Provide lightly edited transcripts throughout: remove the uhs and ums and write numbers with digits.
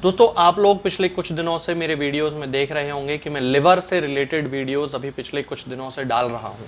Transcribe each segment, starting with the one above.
दोस्तों आप लोग पिछले कुछ दिनों से मेरे वीडियोस में देख रहे होंगे कि मैं लिवर से रिलेटेड वीडियोस अभी पिछले कुछ दिनों से डाल रहा हूं।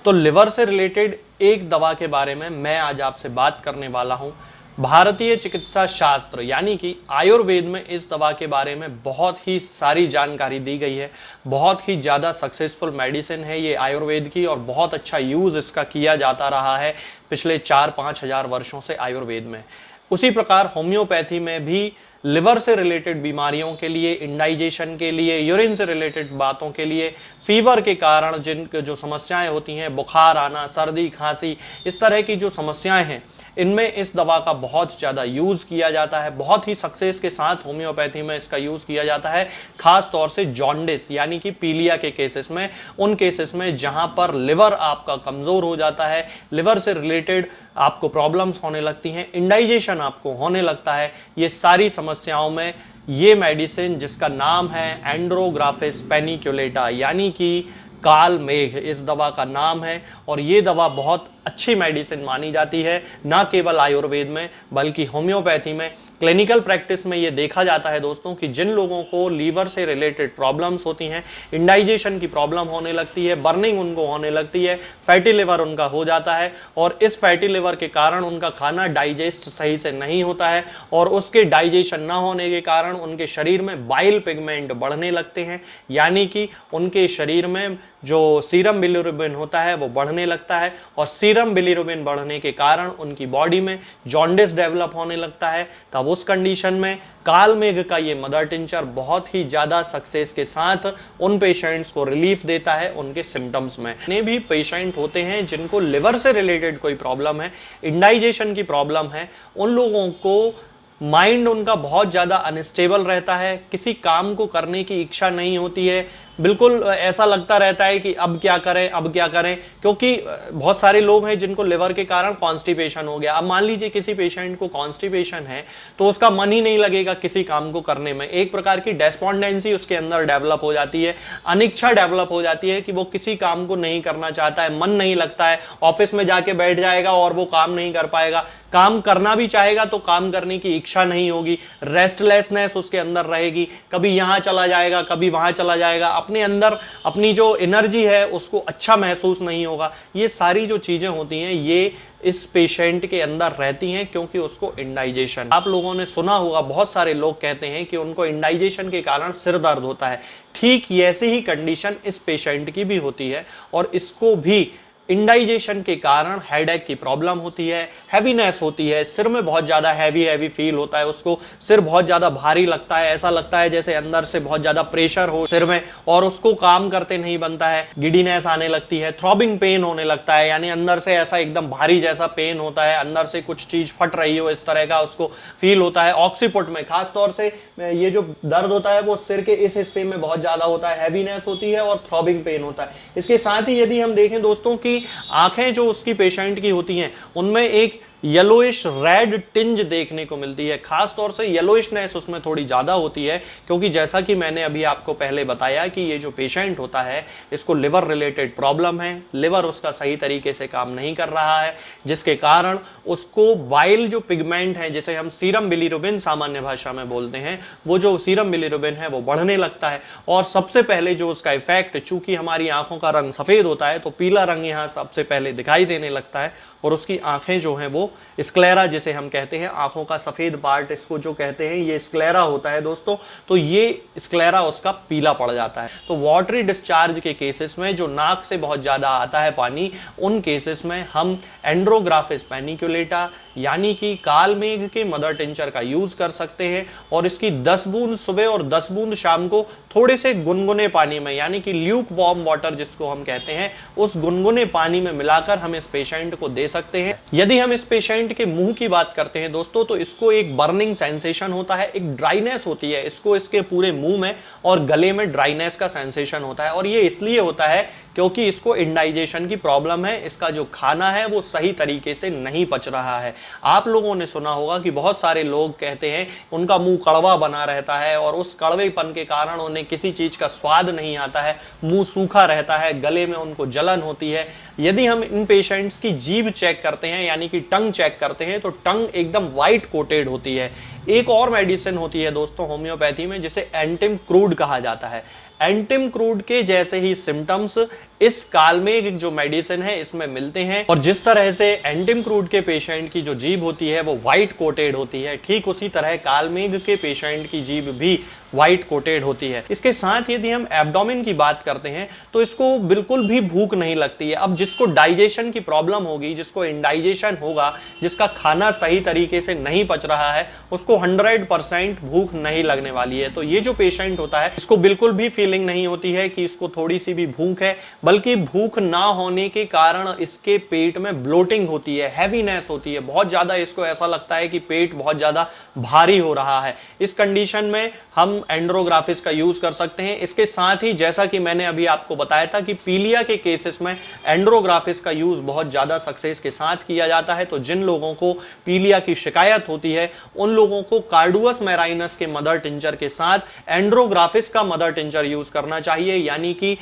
तो लिवर से रिलेटेड एक दवा के बारे में मैं आज आपसे बात करने वाला हूं। भारतीय चिकित्सा शास्त्र यानी कि आयुर्वेद में इस दवा के बारे में बहुत ही सारी जानकारी दी गई है। बहुत ही ज़्यादा सक्सेसफुल मेडिसिन है ये आयुर्वेद की और बहुत अच्छा यूज़ इसका किया जाता रहा है पिछले 4-5 हज़ार वर्षों से आयुर्वेद में। उसी प्रकार होम्योपैथी में भी लिवर से रिलेटेड बीमारियों के लिए, इंडाइजेशन के लिए, यूरिन से रिलेटेड बातों के लिए, फीवर के कारण जिन जो समस्याएं होती हैं, बुखार आना, सर्दी खांसी, इस तरह की जो समस्याएं हैं, इनमें इस दवा का बहुत ज़्यादा यूज़ किया जाता है। बहुत ही सक्सेस के साथ होम्योपैथी में इसका यूज़ किया जाता है, खास तौर से जॉन्डिस यानी कि पीलिया के केसेस में, उन केसेस में जहां पर लिवर आपका कमज़ोर हो जाता है, लिवर से रिलेटेड आपको प्रॉब्लम्स होने लगती हैं, इंडाइजेशन आपको होने लगता है। ये सारी समस्याओं में ये मेडिसिन जिसका नाम है एंड्रोग्राफिस पेनिकुलेटा यानी कि काल मेघ, इस दवा का नाम है। और ये दवा बहुत अच्छी मेडिसिन मानी जाती है, ना केवल आयुर्वेद में बल्कि होम्योपैथी में। क्लिनिकल प्रैक्टिस में ये देखा जाता है दोस्तों कि जिन लोगों को लीवर से रिलेटेड प्रॉब्लम्स होती हैं, इंडाइजेशन की प्रॉब्लम होने लगती है, बर्निंग उनको होने लगती है, फैटी लिवर उनका हो जाता है और इस फैटी लिवर के कारण उनका खाना डाइजेस्ट सही से नहीं होता है और उसके डाइजेशन ना होने के कारण उनके शरीर में बाइल पिगमेंट बढ़ने लगते हैं, यानी कि उनके शरीर में जो सीरम बिलिरुबिन होता है वो बढ़ने लगता है और सीरम बिलिरुबिन बढ़ने के कारण उनकी बॉडी में जॉन्डिस डेवलप होने लगता है। तब उस कंडीशन में कालमेघ का ये मदर टिंचर बहुत ही ज़्यादा सक्सेस के साथ उन पेशेंट्स को रिलीफ देता है उनके सिम्टम्स में। जितने भी पेशेंट होते हैं जिनको लिवर से रिलेटेड कोई प्रॉब्लम है, इंडाइजेशन की प्रॉब्लम है, उन लोगों को माइंड उनका बहुत ज़्यादा अनस्टेबल रहता है, किसी काम को करने की इच्छा नहीं होती है, बिल्कुल ऐसा लगता रहता है कि अब क्या करें अब क्या करें, क्योंकि बहुत सारे लोग हैं जिनको लिवर के कारण कॉन्स्टिपेशन हो गया। अब मान लीजिए किसी पेशेंट को कॉन्स्टिपेशन है तो उसका मन ही नहीं लगेगा किसी काम को करने में, एक प्रकार की डेस्पॉन्डेंसी उसके अंदर डेवलप हो जाती है, अनिच्छा डेवलप हो जाती है कि वो किसी काम को नहीं करना चाहता है, मन नहीं लगता है, ऑफिस में जाके बैठ जाएगा और वो काम नहीं कर पाएगा, काम करना भी चाहेगा तो काम करने की इच्छा नहीं होगी, रेस्टलेसनेस उसके अंदर रहेगी, कभी यहां चला जाएगा कभी वहां चला जाएगा, अपने अंदर अपनी जो एनर्जी है उसको अच्छा महसूस नहीं होगा। ये सारी जो चीजें होती हैं ये इस पेशेंट के अंदर रहती हैं क्योंकि उसको इंडाइजेशन। आप लोगों ने सुना होगा, बहुत सारे लोग कहते हैं कि उनको इंडाइजेशन के कारण सिर दर्द होता है। ठीक ऐसी ही कंडीशन इस पेशेंट की भी होती है और इसको भी इंडाइजेशन के कारण हेडेक की प्रॉब्लम होती है, हैवीनेस होती है, सिर में बहुत ज़्यादा हैवी फील होता है, उसको सिर बहुत ज़्यादा भारी लगता है, ऐसा लगता है जैसे अंदर से बहुत ज़्यादा प्रेशर हो सिर में और उसको काम करते नहीं बनता है, गिडीनेस आने लगती है, थ्रॉबिंग पेन होने लगता है, यानी अंदर से ऐसा एकदम भारी जैसा पेन होता है, अंदर से कुछ चीज़ फट रही हो इस तरह का उसको फील होता है। ऑक्सीपुट में खास तौर से ये जो दर्द होता है वो सिर के इस हिस्से में बहुत ज़्यादा होता है, हैवीनेस होती है और थ्रॉबिंग पेन होता है। इसके साथ ही यदि हम देखें दोस्तों की आंखें जो उसकी पेशेंट की होती हैं उनमें एक येलोइश रेड टिंज देखने को मिलती है, खास तौर से येलोइशनेस उसमें थोड़ी ज़्यादा होती है क्योंकि जैसा कि मैंने अभी आपको पहले बताया कि ये जो पेशेंट होता है इसको लिवर रिलेटेड प्रॉब्लम है, लिवर उसका सही तरीके से काम नहीं कर रहा है, जिसके कारण उसको बाइल जो पिगमेंट है जिसे हम सीरम बिलिरुबिन सामान्य भाषा में बोलते हैं, वो जो सीरम बिलिरुबिन है वो बढ़ने लगता है और सबसे पहले जो उसका इफेक्ट, चूंकि हमारी आंखों का रंग सफ़ेद होता है तो पीला रंग यहाँ सबसे पहले दिखाई देने लगता है और उसकी आंखें जो हैं वो स्क्लेरा जिसे हम कहते हैं, आंखों का सफेद पार्ट इसको जो कहते हैं ये स्क्लेरा होता है दोस्तों, तो ये स्क्लेरा उसका पीला पड़ जाता है। तो वाटरी डिस्चार्ज के केसेस में जो नाक से बहुत ज्यादा आता है पानी, उन केसेस में हम एंड्रोग्राफिस पेनिकुलेटा यानी कि कालमेघ के मदर टिंचर का यूज कर सकते हैं और इसकी 10 बूंद सुबह और 10 बूंद शाम को थोड़े से गुनगुने पानी में यानी कि ल्यूक वार्म वाटर जिसको हम कहते हैं, उस गुनगुने पानी में मिलाकर हम इस पेशेंट को दे सकते हैं। यदि हम इस पेशेंट के मुंह की बात करते हैं दोस्तों तो इसको एक बर्निंग सेंसेशन होता है, एक ड्राइनेस होती है, इसको इसके पूरे मुंह में और गले में ड्राइनेस का सेंसेशन होता है और ये इसलिए होता है क्योंकि इसको इंडाइजेशन की प्रॉब्लम है, इसका जो खाना है वो सही तरीके से नहीं पच रहा है। आप लोगों ने सुना होगा कि बहुत सारे लोग कहते हैं उनका मुंह कड़वा बना रहता है और उस कड़वेपन के कारण उन्हें किसी चीज का स्वाद नहीं आता है, मुंह सूखा रहता है, गले में उनको जलन होती है। यदि हम इन पेशेंट्स की जीभ चेक करते हैं यानी कि टंग चेक करते हैं तो टंग एकदम व्हाइट कोटेड होती है, एक और मेडिसिन होती है दोस्तों होम्योपैथी में, जिसे एंटिम क्रूड कहा जाता है। एंटिम क्रूड के जैसे ही सिम्टम्स इस कालमेघ जो मेडिसिन है इसमें मिलते हैं। और जिस तरह से एंटिम क्रूड के पेशेंट की जो जीभ होती है वो व्हाइट कोटेड होती है, ठीक उसी तरह कालमेघ के पेशेंट की जीभ भी व्हाइट कोटेड होती है। इसके साथ यदि हम एब्डोमेन की बात करते हैं तो इसको बिल्कुल भी भूख नहीं लगती है। अब जिसको डाइजेशन की प्रॉब्लम होगी, जिसको इंडाइजेशन होगा, जिसका खाना सही तरीके से नहीं पच रहा है, उसको 100% भूख नहीं लगने वाली है। तो ये जो पेशेंट होता है इसको बिल्कुल भी फीलिंग नहीं होती है कि इसको थोड़ी सी भी भूख है, बल्कि भूख ना होने के कारण इसके पेट में ब्लोटिंग होती है, हैवीनेस होती है, बहुत ज्यादा इसको ऐसा लगता है कि पेट बहुत ज्यादा भारी हो रहा है। इस कंडीशन में हम एंड्रोग्राफिस का यूज कर सकते हैं। इसके साथ ही जैसा कि मैंने अभी आपको बताया था कि पीलिया के केसेस में एंड्रोग्राफिस का यूज बहुत ज्यादा सक्सेस के साथ किया जाता है। तो जिन लोगों को पीलिया की शिकायत होती है उन लोगों को कार्डुअस मैराइनस के मदर टिंचर के साथ एंड्रोग्राफिस का मदर टिंचर यूज करना चाहिए, यानी कि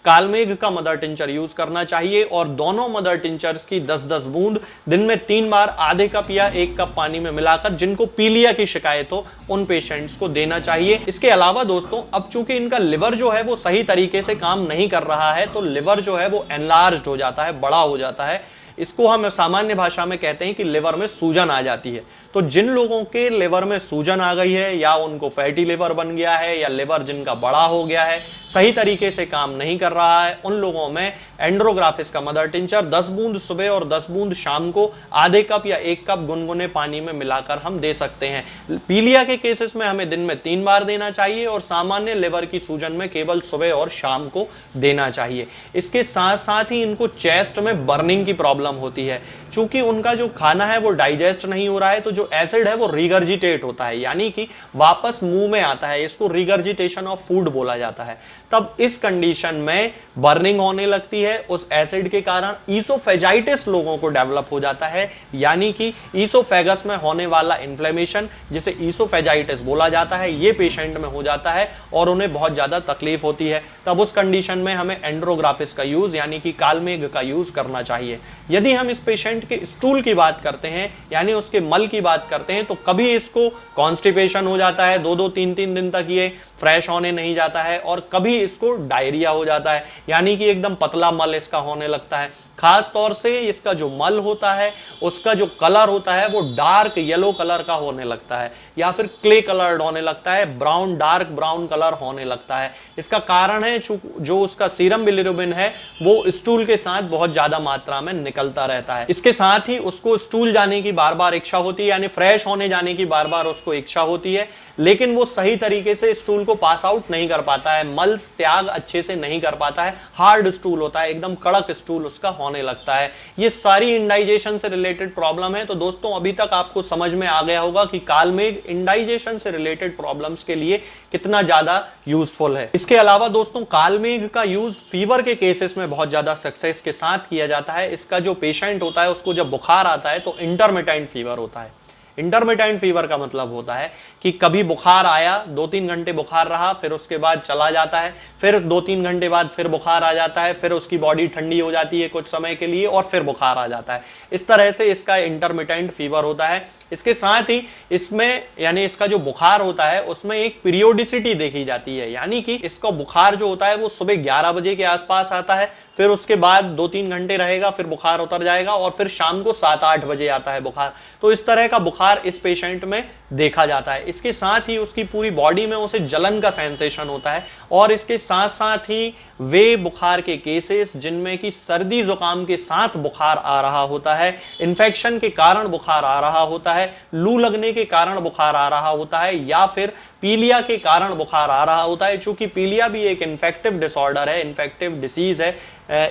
कालमेघ का मदर टिंचर यूज करना चाहिए। और दोनों मदर टिंचर्स की 10-10 बूंद दिन में 3 बार आधे कप या 1 कप पानी में मिलाकर जिनको पीलिया की शिकायत हो उन पेशेंट्स को देना चाहिए। इसके अलावा दोस्तों अब चूंकि इनका लिवर जो है वो सही तरीके से काम नहीं कर रहा है, तो लिवर जो है वो एनलार्ज्ड हो जाता है, बड़ा हो जाता है। इसको हम सामान्य भाषा में कहते हैं कि लिवर में सूजन आ जाती है। तो जिन लोगों के लिवर में सूजन आ गई है, या उनको फैटी लिवर बन गया है, या लिवर जिनका बड़ा हो गया है, सही तरीके से काम नहीं कर रहा है, उन लोगों में एंड्रोग्राफिस का मदर टिंचर 10 बूंद सुबह और 10 बूंद शाम को आधे कप या 1 कप गुनगुने पानी में मिलाकर हम दे सकते हैं। पीलिया के केसेस में हमें दिन में 3 बार देना चाहिए और सामान्य लिवर की सूजन में केवल सुबह और शाम को देना चाहिए। इसके साथ साथ ही इनको चेस्ट में बर्निंग की प्रॉब्लम होती है, चूंकि उनका जो खाना है वो डाइजेस्ट नहीं हो रहा है, तो जो एसिड है वो रिगर्जिटेट होता है, यानी कि वापस मुंह में आता है। इसको रिगर्जिटेशन ऑफ फूड बोला जाता है। तब इस कंडीशन में बर्निंग होने लगती है, उस एसिड के कारण ईसोफेजाइटिस लोगों को डेवलप हो जाता है, यानी कि ईसोफेगस में होने वाला इन्फ्लेमेशन जिसे ईसोफेजाइटिस बोला जाता है, ये पेशेंट में हो जाता है और उन्हें बहुत ज्यादा तकलीफ होती है। तब उस कंडीशन में हमें एंड्रोग्राफिस का यूज यानी कि कालमेघ का यूज करना चाहिए। यदि हम इस पेशेंट के स्टूल की बात करते हैं, यानी उसके मल की बात करते हैं, तो कभी इसको कॉन्स्टिपेशन हो जाता है, 2-2 3-3 दिन तक ये फ्रेश होने नहीं जाता है, और कभी इसको डायरिया हो जाता है, यानी कि एकदम पतला मल इसका होने लगता है। खास तौर से इसका जो मल होता है उसका जो कलर होता है वो डार्क येलो कलर का होने लगता है, या फिर क्ले कलर्ड होने लगता है, ब्राउन डार्क ब्राउन कलर होने लगता है। इसका कारण है जो उसका सीरम बिलिरुबिन है वो स्टूल के साथ बहुत ज्यादा मात्रा में निकलता रहता है। इसके साथ ही उसको स्टूल जाने की बार बार इच्छा होती है, यानी फ्रेश होने जाने की बार बार उसको इच्छा होती है, लेकिन वो सही तरीके से स्टूल को पास आउट नहीं कर पाता है, मल त्याग अच्छे से नहीं कर पाता है, हार्ड स्टूल होता है, एकदम कड़क स्टूल उसका होने लगता है। ये सारी इंडाइजेशन से रिलेटेड प्रॉब्लम है। तो दोस्तों अभी तक आपको समझ में आ गया होगा कि कालमेघ इंडाइजेशन से रिलेटेड प्रॉब्लम्स के लिए कितना ज्यादा यूजफुल है। इसके अलावा दोस्तों कालमेघ का यूज फीवर के केसेस में बहुत ज्यादा सक्सेस के साथ किया जाता है। इसका जो पेशेंट होता है उसको जब बुखार आता है तो इंटरमिटेंट फीवर होता है। इंटरमिटेंट फीवर का मतलब होता है कि कभी बुखार आया, 2-3 घंटे बुखार रहा, फिर उसके बाद चला जाता है, फिर 2-3 घंटे बाद फिर बुखार आ जाता है, फिर उसकी बॉडी ठंडी हो जाती है कुछ समय के लिए और फिर बुखार आ जाता है। इस तरह से इसका इंटरमिटेंट फीवर होता है। इसके साथ ही इसमें यानी इसका जो बुखार होता है उसमें एक पीरियोडिसिटी देखी जाती है, यानी कि इसका बुखार जो होता है वो सुबह 11 बजे के आसपास आता है, फिर उसके बाद 2-3 घंटे रहेगा, फिर बुखार उतर जाएगा और फिर शाम को 7-8 बजे आता है बुखार। तो इस तरह का बुखार इस पेशेंट में देखा जाता है। इसके साथ ही उसकी पूरी बॉडी में उसे जलन का सेंसेशन होता है, और इसके साथ साथ ही वे बुखार के केसेस जिनमें कि सर्दी जुकाम के साथ बुखार आ रहा होता है, इन्फेक्शन के कारण बुखार आ रहा होता है, लू लगने के कारण बुखार आ रहा होता है, या फिर पीलिया के कारण बुखार आ रहा होता है। चूंकि पीलिया भी एक इन्फेक्टिव डिसऑर्डर है, इन्फेक्टिव डिसीज है,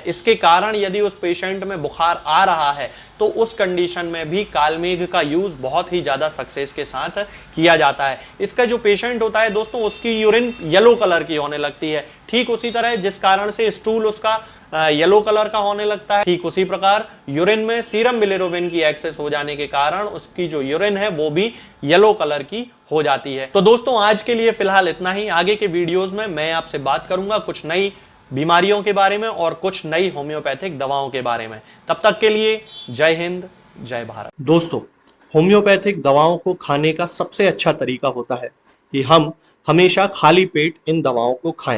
इसके कारण यदि उस पेशेंट में बुखार आ रहा है तो उस कंडीशन में भी कालमेघ का यूज बहुत ही ज्यादा सक्सेस के साथ किया जाता है। इसका जो पेशेंट होता है दोस्तों उसकी यूरिन येलो कलर की होने लगती है, ठीक उसी तरह जिस कारण से स्टूल उसका येलो कलर का होने लगता है, ठीक उसी प्रकार यूरिन में सीरम बिलिरुबिन की एक्सेस हो जाने के कारण उसकी जो यूरिन है वो भी येलो कलर की हो जाती है। तो दोस्तों आज के लिए फिलहाल इतना ही। आगे के वीडियोस में मैं आपसे बात करूंगा कुछ नई बीमारियों के बारे में और कुछ नई होम्योपैथिक दवाओं के बारे में। तब तक के लिए जय हिंद, जय भारत। दोस्तों होम्योपैथिक दवाओं को खाने का सबसे अच्छा तरीका होता है कि हम हमेशा खाली पेट इन दवाओं को खाएं।